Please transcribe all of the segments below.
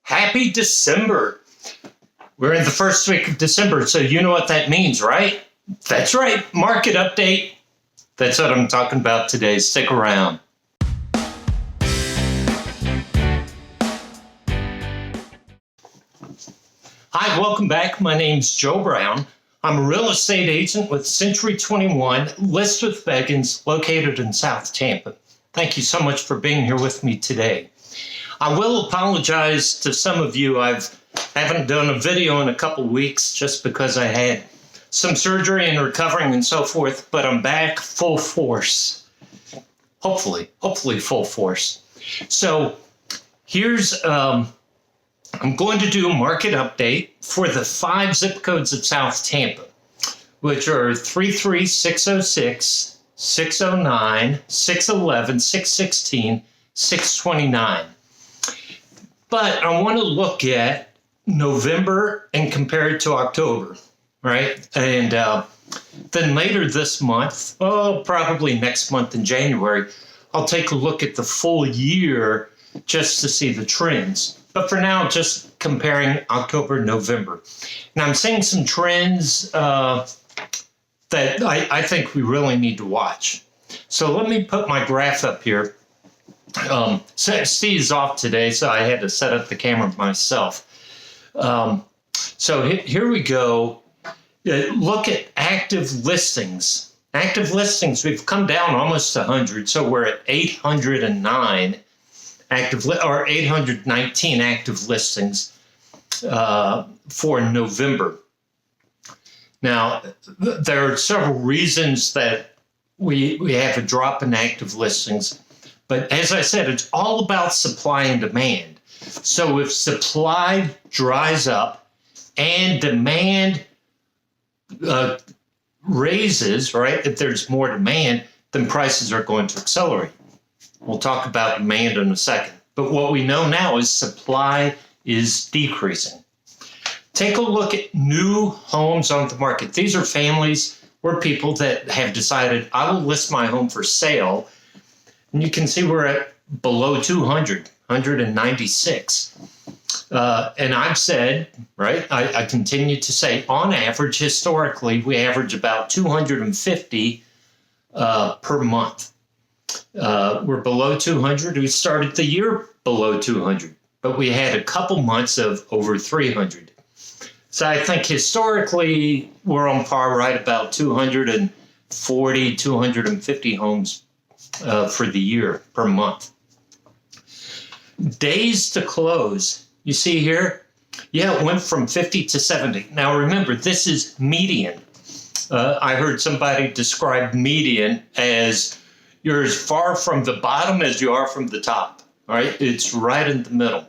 Happy December. We're in the first week of December, so you know what that means, right? That's right, market update. That's what I'm talking about today. Stick around. Hi, welcome back. My name's Joe Brown. I'm a real estate agent with Century 21, List with Beggins, located in South Tampa. Thank you so much for being here with me today. I will apologize to some of you. I haven't done a video in a couple weeks just because I had some surgery and recovering and so forth, but I'm back full force. Hopefully full force. So here's, I'm going to do a market update for the 5 zip codes of South Tampa, which are 33606, 609, 611, 616, 629. But I want to look at November and compare it to October, right? And then later this month, probably next month in January, I'll take a look at the full year just to see the trends. But for now, just comparing October and November. And I'm seeing some trends that I think we really need to watch. So let me put my graph up here. Steve's off today, so I had to set up the camera myself. So here we go. Look at active listings. Active listings, we've come down almost 100, so we're at 809 or 819 active listings for November. Now, there are several reasons that we have a drop in active listings. But as I said, it's all about supply and demand. So if supply dries up and demand raises, right, if there's more demand, then prices are going to accelerate. We'll talk about demand in a second. But what we know now is supply is decreasing. Take a look at new homes on the market. These are families or people that have decided, I will list my home for sale. And you can see we're at below 200, 196. And I've said, right, I continue to say, on average, historically, we average about 250 per month. We're below 200. We started the year below 200, but we had a couple months of over 300. So I think historically, we're on par right about 240, 250 homes for the year per month. Days to close, you see here, it went from 50 to 70. Now remember, this is median. I heard somebody describe median as you're as far from the bottom as you are from the top, all right? It's right in the middle.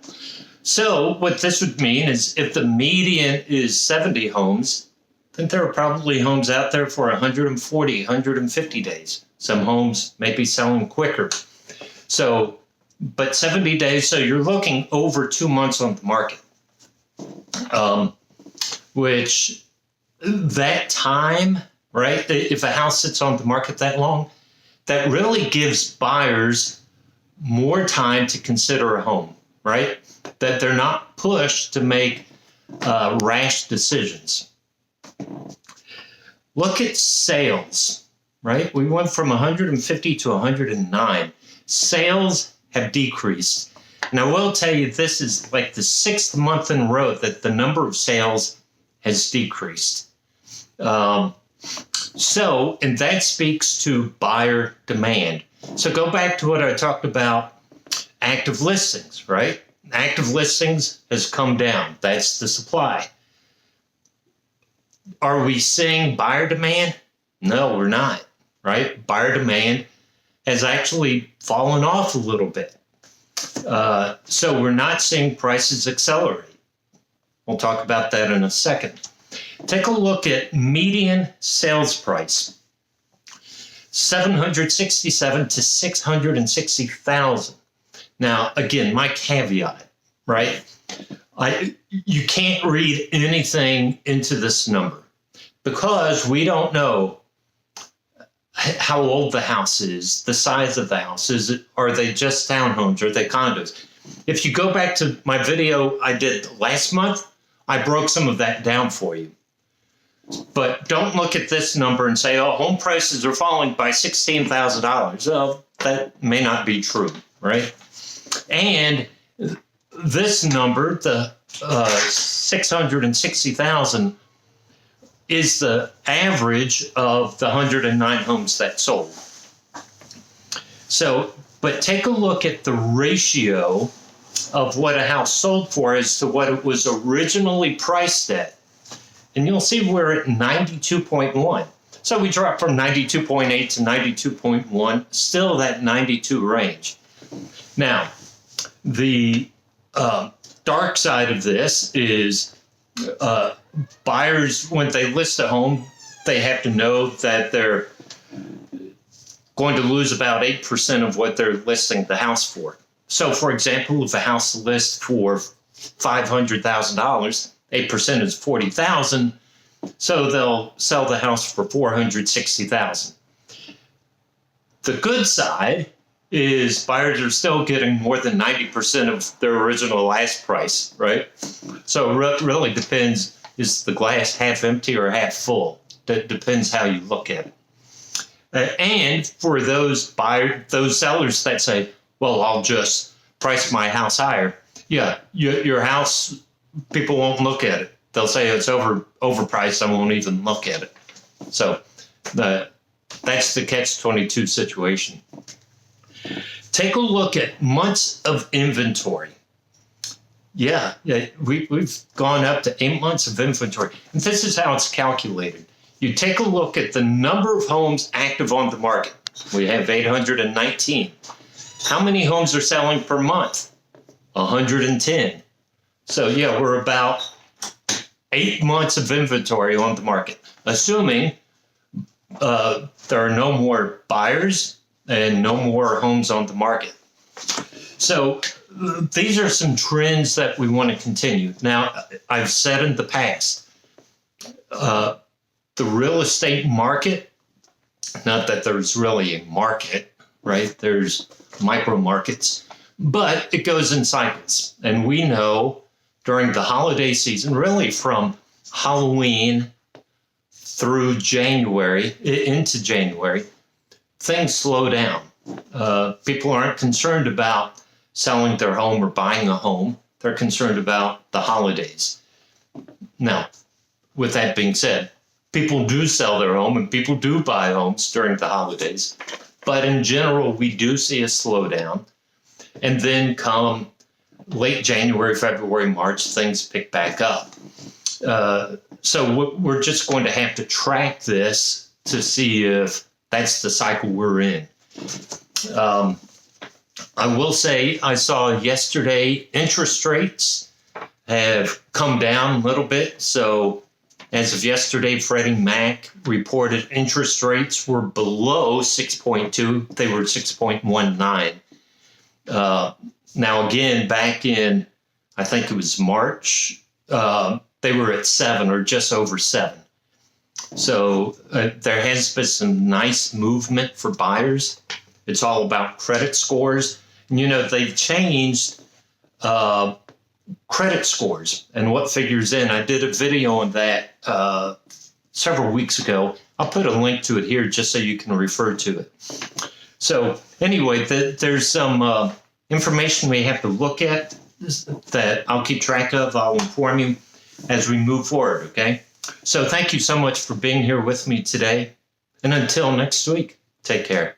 So what this would mean is if the median is 70 homes, then there are probably homes out there for 140, 150 days. Some homes may be selling quicker. So, but 70 days, so you're looking over 2 months on the market, which that time, right, if a house sits on the market that long, that really gives buyers more time to consider a home, right? That they're not pushed to make rash decisions. Look at sales, right? We went from 150 to 109. Sales have decreased. And I will tell you, this is like the 6th month in a row that the number of sales has decreased. And that speaks to buyer demand. So go back to what I talked about, active listings, right? Active listings has come down. That's the supply. Are we seeing buyer demand? No, we're not, right? Buyer demand has actually fallen off a little bit. So we're not seeing prices accelerate. We'll talk about that in a second. Take a look at median sales price, 767 to 660,000. Now, again, my caveat, right? You can't read anything into this number because we don't know how old the house is, the size of the house. Are they just townhomes? Are they condos? If you go back to my video I did last month, I broke some of that down for you. But don't look at this number and say, oh, home prices are falling by $16,000. Well, that may not be true, right? And this number, the 660,000, is the average of the 109 homes that sold. So, but take a look at the ratio of what a house sold for as to what it was originally priced at. And you'll see we're at 92.1. So we dropped from 92.8 to 92.1, still that 92 range. Now, the dark side of this is buyers, when they list a home, they have to know that they're going to lose about 8% of what they're listing the house for. So, for example, if a house lists for $500,000, 8% is $40,000, so they'll sell the house for $460,000. The good side is buyers are still getting more than 90% of their original ask price, right? So it really depends, is the glass half empty or half full? That depends how you look at it. And for those sellers that say, well, I'll just price my house higher. Yeah, your house, people won't look at it. They'll say it's overpriced. I won't even look at it. So that's the catch-22 situation. Take a look at months of inventory. Yeah, we've gone up to 8 months of inventory. And this is how it's calculated. You take a look at the number of homes active on the market. We have 819. How many homes are selling per month? 110. So yeah, we're about 8 months of inventory on the market, assuming there are no more buyers and no more homes on the market. So these are some trends that we want to continue. Now, I've said in the past, the real estate market, not that there's really a market, right? There's micro markets, but it goes in cycles. And we know during the holiday season, really from Halloween through January, into January, things slow down. People aren't concerned about selling their home or buying a home. They're concerned about the holidays. Now, with that being said, people do sell their home and people do buy homes during the holidays. But in general, we do see a slowdown. And then come late January, February, March, things pick back up. So we're just going to have to track this to see if that's the cycle we're in. I will say I saw yesterday interest rates have come down a little bit. So as of yesterday, Freddie Mac reported interest rates were below 6.2. They were 6.19. Now, again, back in, I think it was March, they were at 7 or just over 7. So there has been some nice movement for buyers. It's all about credit scores. And, you know, they've changed credit scores and what figures in. I did a video on that several weeks ago. I'll put a link to it here just so you can refer to it. So anyway, there's some information we have to look at that I'll keep track of. I'll inform you as we move forward, okay? So thank you so much for being here with me today. And until next week, take care.